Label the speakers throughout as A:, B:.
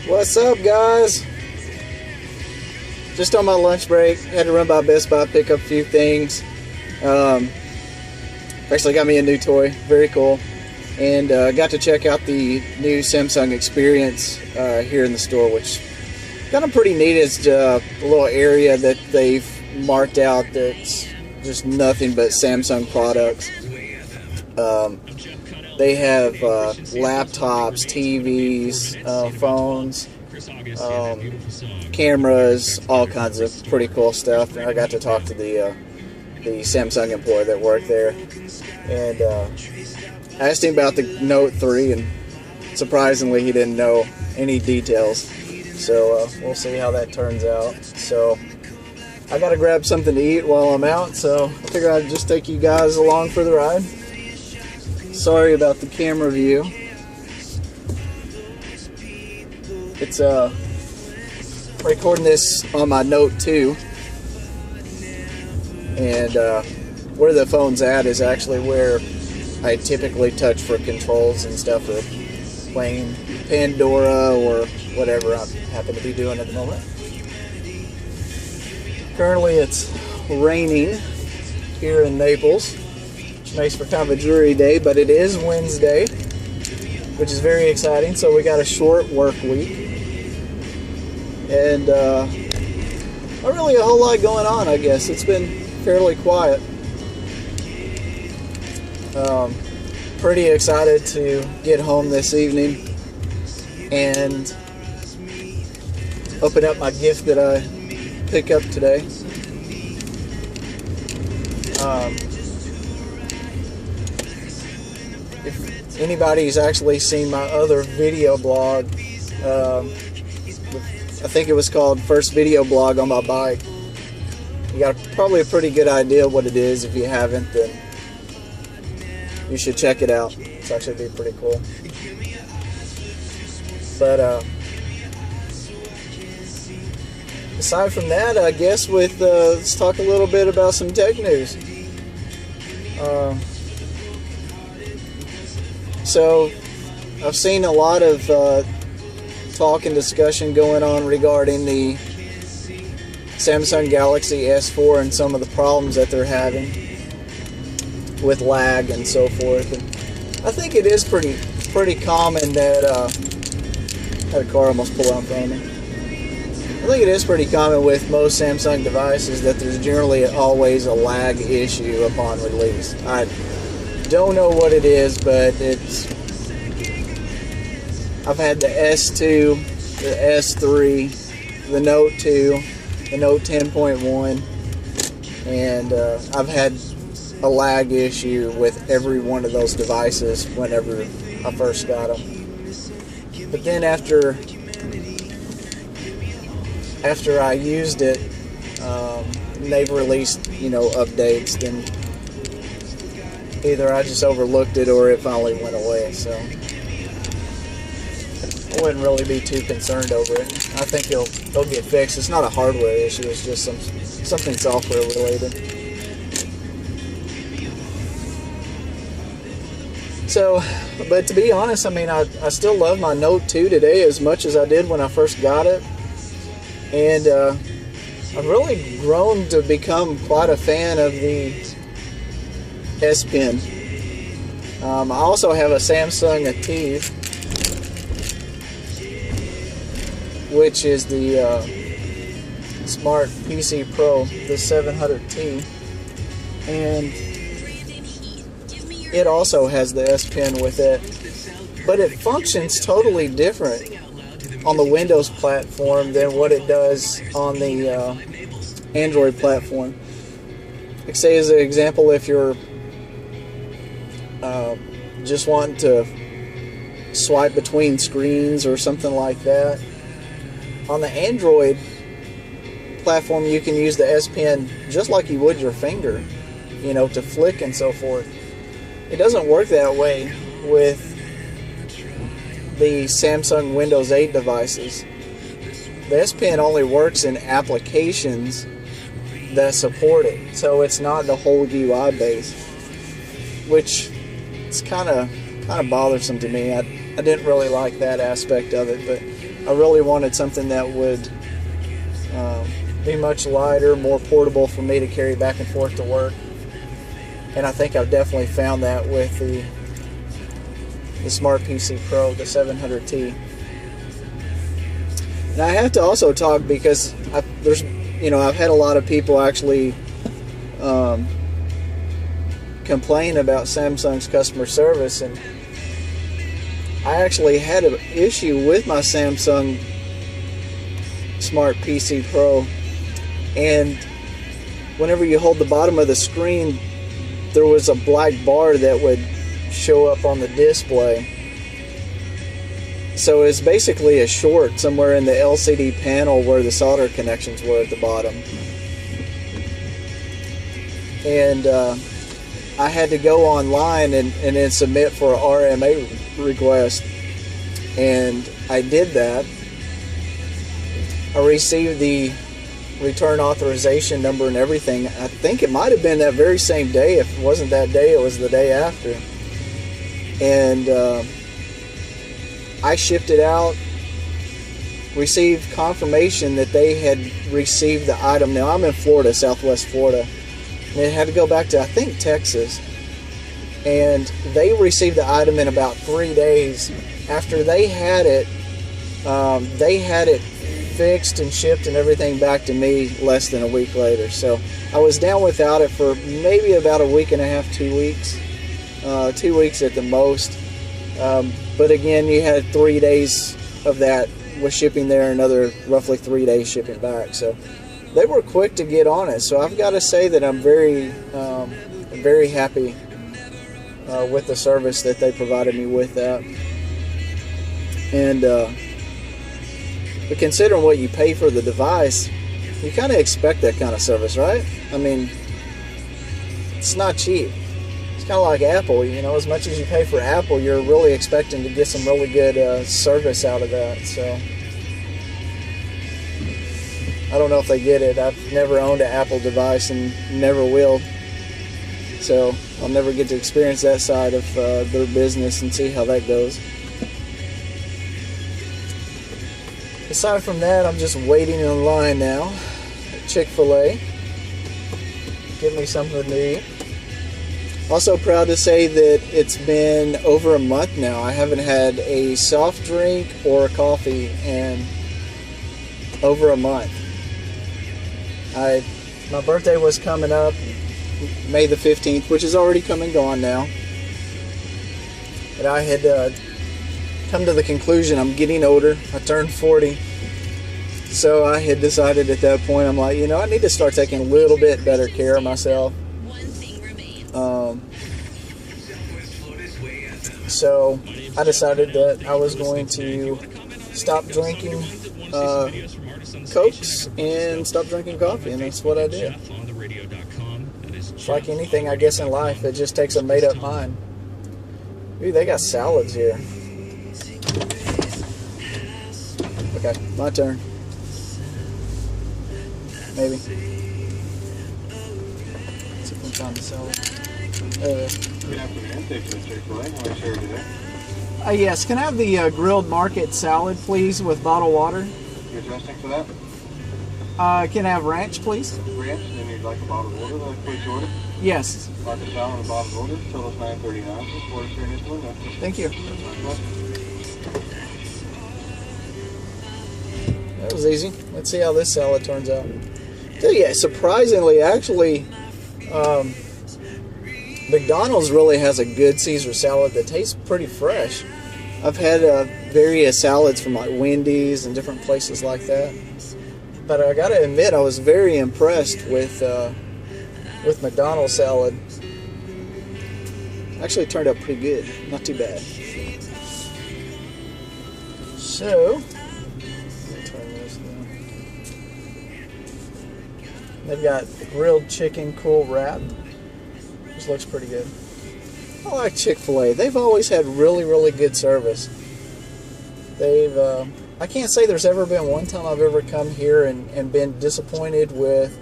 A: What's up, guys? Just on my lunch break, had to run by Best Buy, pick up a few things. Actually got me a new toy, very cool. And got to check out the new Samsung Experience here in the store, which kind of pretty neat. It's a little area that they've marked out that's just nothing but Samsung products. They have laptops, TVs, phones, cameras, all kinds of pretty cool stuff. And I got to talk to the Samsung employee that worked there, and I asked him about the Note 3, and surprisingly he didn't know any details. So we'll see how that turns out. So I gotta grab something to eat while I'm out, so I figured I'd just take you guys along for the ride. Sorry about the camera view. It's recording this on my Note 2, and where the phone's at is actually where I typically touch for controls and stuff, or playing Pandora or whatever I happen to be doing at the moment. Currently it's raining here in Naples, which makes for kind of a dreary day, but it is Wednesday, which is very exciting. So we got a short work week, and not really a whole lot going on, I guess. It's been fairly quiet. Pretty excited to get home this evening and open up my gift that I picked up today. If anybody's actually seen my other video blog, I think it was called First Video Blog on My Bike. You got probably a pretty good idea what it is. If you haven't, then you should check it out. It's actually be pretty cool. But aside from that, I guess let's talk a little bit about some tech news. So I've seen a lot of talk and discussion going on regarding the Samsung Galaxy S4 and some of the problems that they're having with lag and so forth. And I think it is pretty common that had a car almost pull out in front of me. I think it is pretty common with most Samsung devices that there's generally always a lag issue upon release. I don't know what it is, but I've had the S2, the S3, the Note 2, the Note 10.1, and I've had a lag issue with every one of those devices whenever I first got them. But then after I used it, they've released, updates, then either I just overlooked it or it finally went away. So I wouldn't really be too concerned over it. I think it'll get fixed. It's not a hardware issue, it's just something software related. So, but to be honest, I mean, I still love my Note 2 today as much as I did when I first got it. And I've really grown to become quite a fan of the S Pen. I also have a Samsung Ativ, which is the Smart PC Pro, the 700T. And it also has the S Pen with it, but it functions totally different on the Windows platform than what it does on the Android platform. Like, say as an example, if you're just wanting to swipe between screens or something like that, on the Android platform you can use the S Pen just like you would your finger, to flick and so forth. It doesn't work that way with the Samsung Windows 8 devices. The S Pen only works in applications that support it, so it's not the whole UI base, which is kind of bothersome to me. I didn't really like that aspect of it, but I really wanted something that would be much lighter, more portable for me to carry back and forth to work. And I think I've definitely found that with the Smart PC Pro, the 700T. And I have to also talk because I've had a lot of people actually complain about Samsung's customer service, and I actually had an issue with my Samsung Smart PC Pro, and whenever you hold the bottom of the screen, there was a black bar that would show up on the display. So it's basically a short somewhere in the LCD panel where the solder connections were at the bottom. And I had to go online and then submit for an RMA request. And I did that. I received the return authorization number and everything. I think it might have been that very same day. If it wasn't that day, it was the day after. And I shipped it out, received confirmation that they had received the item. Now, I'm in Florida, Southwest Florida, and it had to go back to, I think, Texas. And they received the item in about 3 days. After they had it fixed and shipped and everything back to me less than a week later. So I was down without it for maybe about a week and a half, 2 weeks. 2 weeks at the most. But again, you had 3 days of that with shipping there, another roughly 3 days shipping back. So they were quick to get on it. So I've got to say that I'm very happy with the service that they provided me with that. And but considering what you pay for the device, you kind of expect that kind of service, right? I mean, it's not cheap. It's kind of like Apple, you know, as much as you pay for Apple, you're really expecting to get some really good service out of that. So I don't know if they get it. I've never owned an Apple device and never will. So I'll never get to experience that side of their business and see how that goes. Aside from that, I'm just waiting in line now at Chick-fil-A. Give me something to eat. Also proud to say that it's been over a month now. I haven't had a soft drink or a coffee in over a month. My birthday was coming up, May the 15th, which is already come and gone now. But I had come to the conclusion I'm getting older. I turned 40. So I had decided at that point, I'm like, you know, I need to start taking a little bit better care of myself. So I decided that I was going to stop drinking Cokes and stop drinking coffee, and that's what I did. It's like anything, I guess, in life, it just takes a made-up mind. Ooh, they got salads here. Okay, my turn. Maybe. Let's see if we can find the salad. Yes, can I have the grilled market salad, please, with bottled water?
B: Your dressing for that?
A: Can I have ranch, please?
B: Ranch, and then you'd like a bottled water, the quick order?
A: Yes.
B: Market salad and a bottled water, total's $9.39. Order here in this window.
A: Thank you. That was easy. Let's see how this salad turns out. Tell you, surprisingly, actually, McDonald's really has a good Caesar salad that tastes pretty fresh. I've had various salads from like Wendy's and different places like that, but I gotta admit I was very impressed with McDonald's salad. Actually turned out pretty good, not too bad. So turn this down. They've got grilled chicken Cool Wrap. This looks pretty good. I like Chick-fil-A. They've always had really, really good service. I can't say there's ever been one time I've ever come here and been disappointed with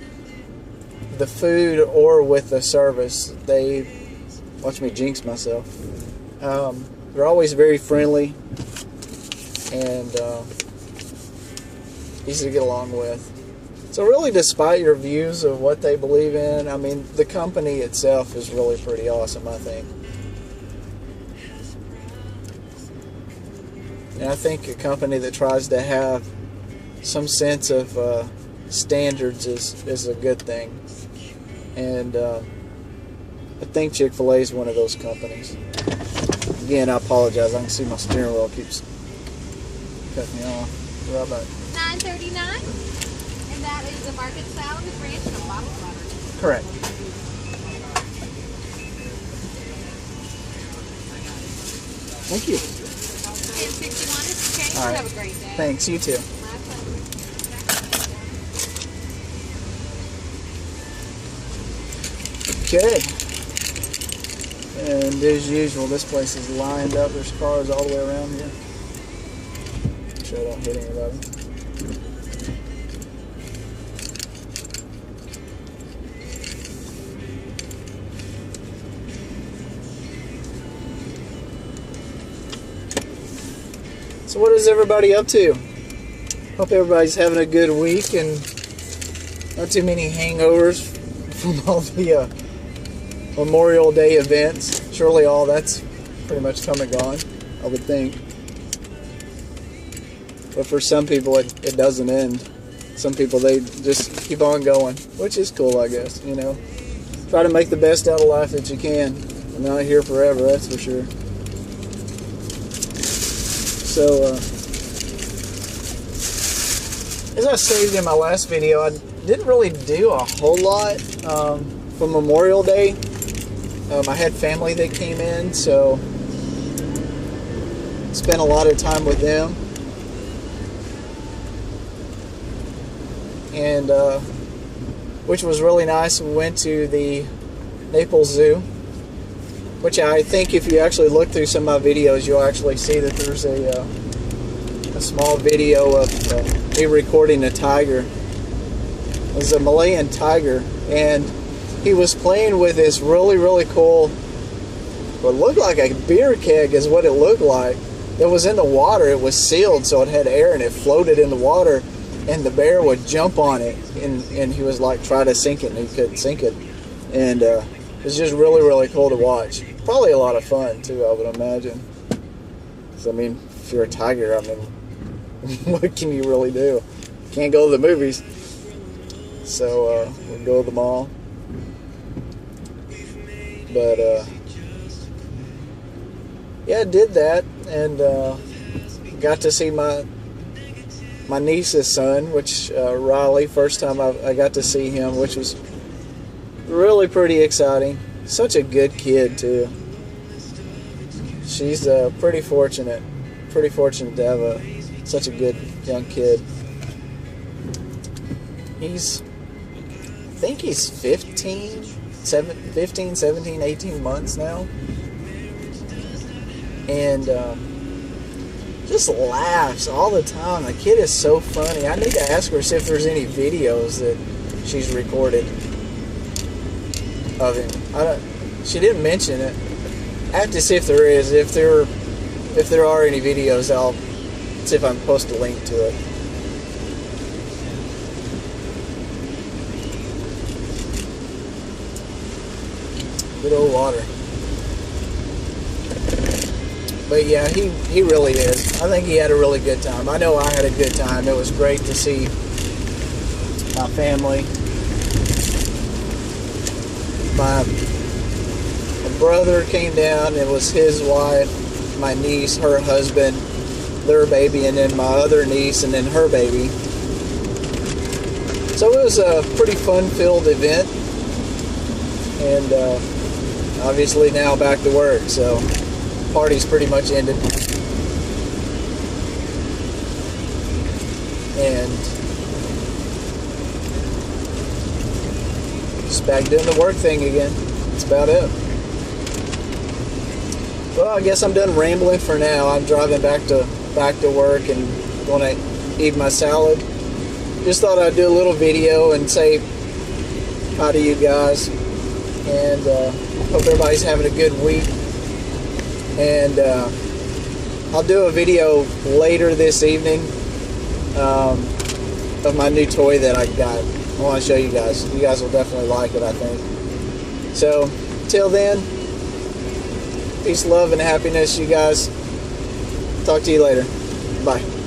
A: the food or with the service. Watch me jinx myself. They're always very friendly, and easy to get along with. So really, despite your views of what they believe in, I mean, the company itself is really pretty awesome, I think. And I think a company that tries to have some sense of standards is a good thing. And I think Chick-fil-A is one of those companies. Again, I apologize. I can see my steering wheel keeps cutting me off. Right back.
C: $9.39, and that is a market salad with ranch and a bottle of butter.
A: Correct. Thank you.
C: 1061 is the change.
A: All right.
C: Have a great day.
A: Thanks. You too.
C: My pleasure.
A: Okay. And as usual, this place is lined up. There's cars all the way around here. Make sure I don't hit anybody. So what is everybody up to? Hope everybody's having a good week and not too many hangovers from all the Memorial Day events. Surely all that's pretty much come and gone, I would think. But for some people it doesn't end. Some people, they just keep on going, which is cool, I guess, you know. Try to make the best out of life that you can. I'm not here forever, that's for sure. So, as I stated in my last video, I didn't really do a whole lot for Memorial Day. I had family that came in, so spent a lot of time with them. And which was really nice. We went to the Naples Zoo, which I think if you actually look through some of my videos, you'll actually see that there's a small video of me recording a tiger. It was a Malayan tiger, and he was playing with this really, really cool, what looked like a beer keg is what it looked like. It was in the water. It was sealed, so it had air, and it floated in the water, and the bear would jump on it, and he was like, try to sink it, and he couldn't sink it. And it was just really, really cool to watch. Probably a lot of fun, too, I would imagine. So, I mean, if you're a tiger, I mean, what can you really do? Can't go to the movies. So, we'll go to the mall. But, yeah, I did that, and got to see my niece's son, which, Riley, first time I got to see him, which was really pretty exciting. Such a good kid, too. She's pretty fortunate to have such a good young kid. I think he's 15, 17, 18 months now. And just laughs all the time. The kid is so funny. I need to ask her, see if there's any videos that she's recorded of him. She didn't mention it. I have to see if there is. If there are any videos, I'll see if I can post a link to it. Good old water. But yeah, he really is. I think he had a really good time. I know I had a good time. It was great to see my family. My brother came down. It was his wife, my niece, her husband, their baby, and then my other niece, and then her baby. So it was a pretty fun-filled event. And obviously now back to work, so party's pretty much ended. And just back doing the work thing again. That's about it. Well, I guess I'm done rambling for now. I'm driving back to work and going to eat my salad. Just thought I'd do a little video and say hi to you guys. And hope everybody's having a good week. And I'll do a video later this evening. of my new toy that I got. I want to show you guys. You guys will definitely like it, I think. So, till then, peace, love, and happiness, you guys. Talk to you later. Bye.